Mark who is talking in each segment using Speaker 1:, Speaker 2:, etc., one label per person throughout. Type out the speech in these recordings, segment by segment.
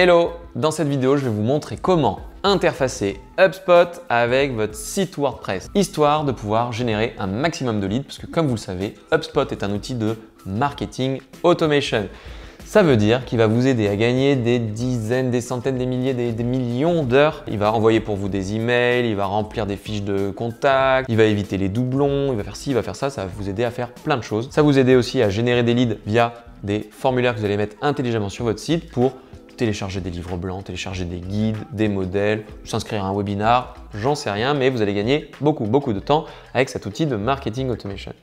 Speaker 1: Hello! Dans cette vidéo, je vais vous montrer comment interfacer HubSpot avec votre site WordPress, histoire de pouvoir générer un maximum de leads, parce que comme vous le savez, HubSpot est un outil de marketing automation. Ça veut dire qu'il va vous aider à gagner des dizaines, des centaines, des milliers, des millions d'heures. Il va envoyer pour vous des emails, il va remplir des fiches de contact, il va éviter les doublons, il va faire ci, il va faire ça, ça va vous aider à faire plein de choses. Ça va vous aider aussi à générer des leads via des formulaires que vous allez mettre intelligemment sur votre site pour télécharger des livres blancs, télécharger des guides, des modèles, s'inscrire à un webinar, j'en sais rien, mais vous allez gagner beaucoup de temps avec cet outil de marketing automation.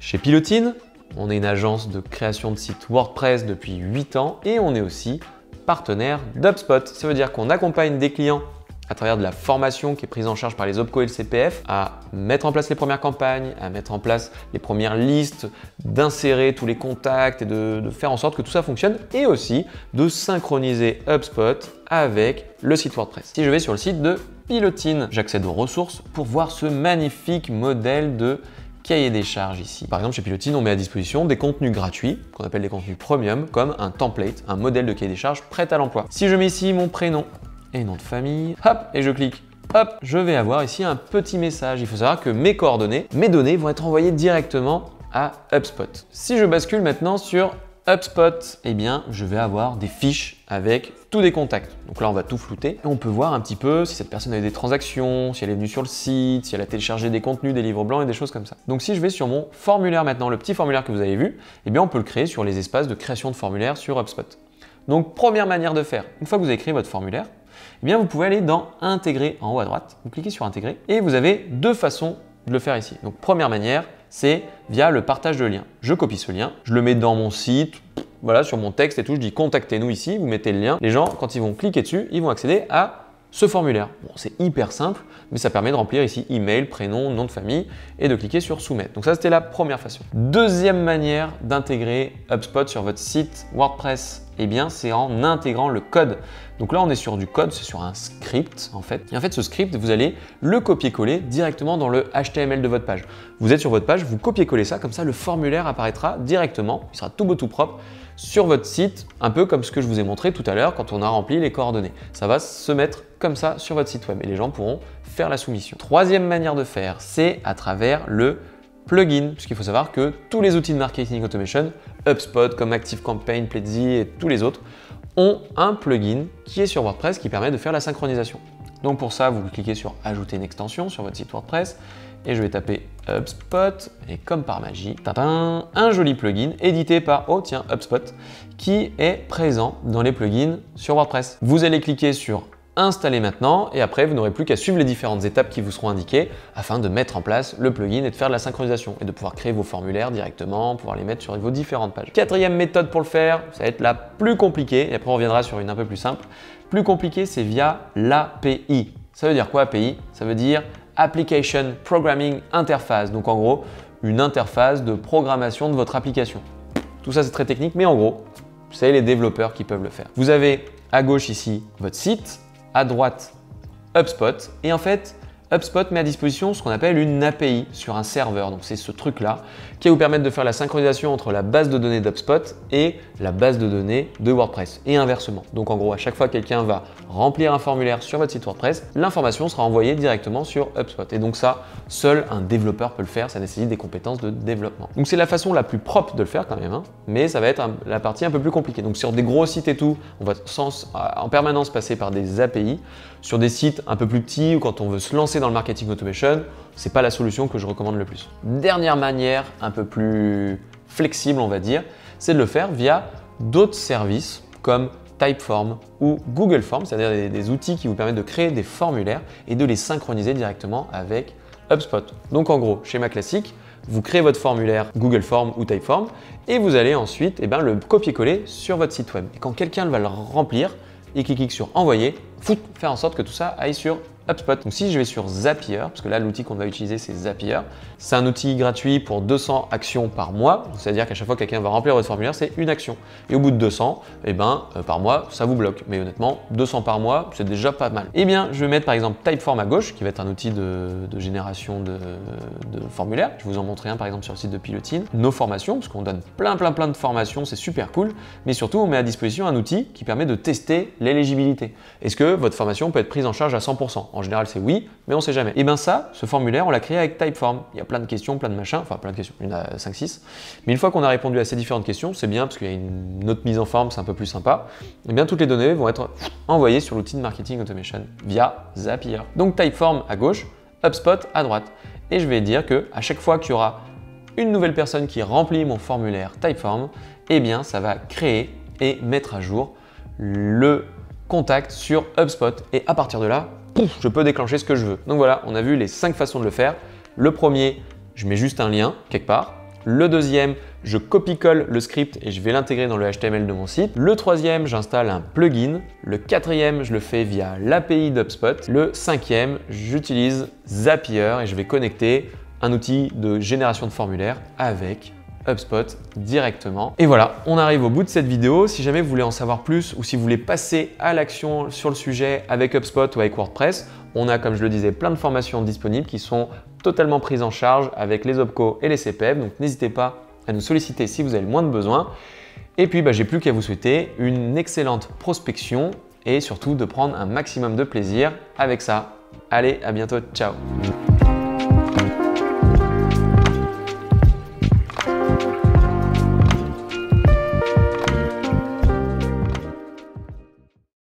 Speaker 1: Chez Pilotine, on est une agence de création de sites WordPress depuis 8 ans et on est aussi partenaire d'HubSpot. Ça veut dire qu'on accompagne des clients à travers de la formation qui est prise en charge par les OPCO et le CPF à mettre en place les premières campagnes, à mettre en place les premières listes, d'insérer tous les contacts et de faire en sorte que tout ça fonctionne et aussi de synchroniser HubSpot avec le site WordPress. Si je vais sur le site de Pilotine, j'accède aux ressources pour voir ce magnifique modèle de cahier des charges ici. Par exemple, chez Pilotine, on met à disposition des contenus gratuits, qu'on appelle des contenus premium, comme un template, un modèle de cahier des charges prêt à l'emploi. Si je mets ici mon prénom et nom de famille, hop, et je clique, hop, je vais avoir ici un petit message. Il faut savoir que mes coordonnées, mes données vont être envoyées directement à HubSpot. Si je bascule maintenant sur HubSpot, eh bien, je vais avoir des fiches avec tous des contacts. Donc là, on va tout flouter et on peut voir un petit peu si cette personne a eu des transactions, si elle est venue sur le site, si elle a téléchargé des contenus, des livres blancs et des choses comme ça. Donc si je vais sur mon formulaire maintenant, le petit formulaire que vous avez vu, eh bien, on peut le créer sur les espaces de création de formulaire sur HubSpot. Donc, première manière de faire, une fois que vous avez créé votre formulaire, eh bien, vous pouvez aller dans Intégrer en haut à droite, vous cliquez sur Intégrer et vous avez deux façons de le faire ici. Donc, première manière, c'est via le partage de lien. Je copie ce lien, je le mets dans mon site, voilà, sur mon texte et tout, je dis contactez-nous ici, vous mettez le lien. Les gens, quand ils vont cliquer dessus, ils vont accéder à ce formulaire. Bon, c'est hyper simple, mais ça permet de remplir ici email, prénom, nom de famille et de cliquer sur soumettre. Donc ça, c'était la première façon. Deuxième manière d'intégrer HubSpot sur votre site WordPress, eh bien, c'est en intégrant le code. Donc là, on est sur du code, c'est sur un script en fait. Et en fait, ce script, vous allez le copier-coller directement dans le HTML de votre page. Vous êtes sur votre page, vous copiez-collez ça, comme ça, le formulaire apparaîtra directement, il sera tout beau, tout propre sur votre site, un peu comme ce que je vous ai montré tout à l'heure quand on a rempli les coordonnées. Ça va se mettre comme ça sur votre site web et les gens pourront faire la soumission. Troisième manière de faire, c'est à travers le plugin, puisqu'il faut savoir que tous les outils de marketing automation, HubSpot comme ActiveCampaign, Pledzi et tous les autres, ont un plugin qui est sur WordPress qui permet de faire la synchronisation. Donc pour ça, vous cliquez sur Ajouter une extension sur votre site WordPress et je vais taper HubSpot et comme par magie, tadam, un joli plugin édité par, oh tiens, HubSpot qui est présent dans les plugins sur WordPress. Vous allez cliquer sur Installer maintenant et après vous n'aurez plus qu'à suivre les différentes étapes qui vous seront indiquées afin de mettre en place le plugin et de faire de la synchronisation et de pouvoir créer vos formulaires directement, pouvoir les mettre sur vos différentes pages. Quatrième méthode pour le faire, ça va être la plus compliquée et après on reviendra sur une un peu plus simple. Plus compliquée, c'est via l'API. Ça veut dire quoi API? Ça veut dire Application Programming Interface. Donc en gros, une interface de programmation de votre application. Tout ça c'est très technique mais en gros, c'est les développeurs qui peuvent le faire. Vous avez à gauche ici votre site, à droite HubSpot et en fait HubSpot met à disposition ce qu'on appelle une API sur un serveur. Donc c'est ce truc là qui va vous permettre de faire la synchronisation entre la base de données d'HubSpot et la base de données de WordPress et inversement. Donc en gros à chaque fois que quelqu'un va remplir un formulaire sur votre site WordPress, l'information sera envoyée directement sur HubSpot. Et donc ça, seul un développeur peut le faire, ça nécessite des compétences de développement. Donc c'est la façon la plus propre de le faire quand même, hein, mais ça va être la partie un peu plus compliquée. Donc sur des gros sites et tout, on va en permanence passer par des API. Sur des sites un peu plus petits ou quand on veut se lancer dans le marketing automation, c'est pas la solution que je recommande le plus. Dernière manière un peu plus flexible, on va dire, c'est de le faire via d'autres services comme Typeform ou Google Forms, c'est-à-dire des outils qui vous permettent de créer des formulaires et de les synchroniser directement avec HubSpot. Donc en gros, schéma classique, vous créez votre formulaire Google Forms ou Typeform et vous allez ensuite le copier-coller sur votre site web. Et quand quelqu'un va le remplir et qu'il clique sur Envoyer, faire en sorte que tout ça aille sur HubSpot. Donc si je vais sur Zapier, parce que là l'outil qu'on va utiliser c'est Zapier, c'est un outil gratuit pour 200 actions par mois, c'est-à-dire qu'à chaque fois que quelqu'un va remplir votre formulaire, c'est une action. Et au bout de 200, par mois, ça vous bloque. Mais honnêtement, 200 par mois, c'est déjà pas mal. Eh bien, je vais mettre par exemple Typeform à gauche, qui va être un outil de génération de formulaires. Je vais vous en montrer un par exemple sur le site de Pilotin. Nos formations, parce qu'on donne plein de formations, c'est super cool. Mais surtout, on met à disposition un outil qui permet de tester l'éligibilité. Est-ce que votre formation peut être prise en charge à 100%? En général, c'est oui, mais on ne sait jamais. Et bien ça, ce formulaire, on l'a créé avec Typeform. Il y a plein de questions, plein de machins, enfin plein de questions, il y en a 5-6. Mais une fois qu'on a répondu à ces différentes questions, c'est bien parce qu'il y a une autre mise en forme, c'est un peu plus sympa. Et bien toutes les données vont être envoyées sur l'outil de marketing automation via Zapier. Donc Typeform à gauche, HubSpot à droite. Et je vais dire que à chaque fois qu'il y aura une nouvelle personne qui remplit mon formulaire Typeform, eh bien ça va créer et mettre à jour le contact sur HubSpot. Et à partir de là, je peux déclencher ce que je veux. Donc voilà, on a vu les 5 façons de le faire. Le premier, je mets juste un lien quelque part. Le deuxième, je copie-colle le script et je vais l'intégrer dans le HTML de mon site. Le troisième, j'installe un plugin. Le quatrième, je le fais via l'API d'HubSpot. Le cinquième, j'utilise Zapier et je vais connecter un outil de génération de formulaires avec HubSpot directement. Et voilà, on arrive au bout de cette vidéo. Si jamais vous voulez en savoir plus ou si vous voulez passer à l'action sur le sujet avec HubSpot ou avec WordPress, on a, comme je le disais, plein de formations disponibles qui sont totalement prises en charge avec les OPCO et les CPF. Donc n'hésitez pas à nous solliciter si vous avez le moins de besoin. Et puis, j'ai plus qu'à vous souhaiter une excellente prospection et surtout de prendre un maximum de plaisir avec ça. Allez, à bientôt, ciao!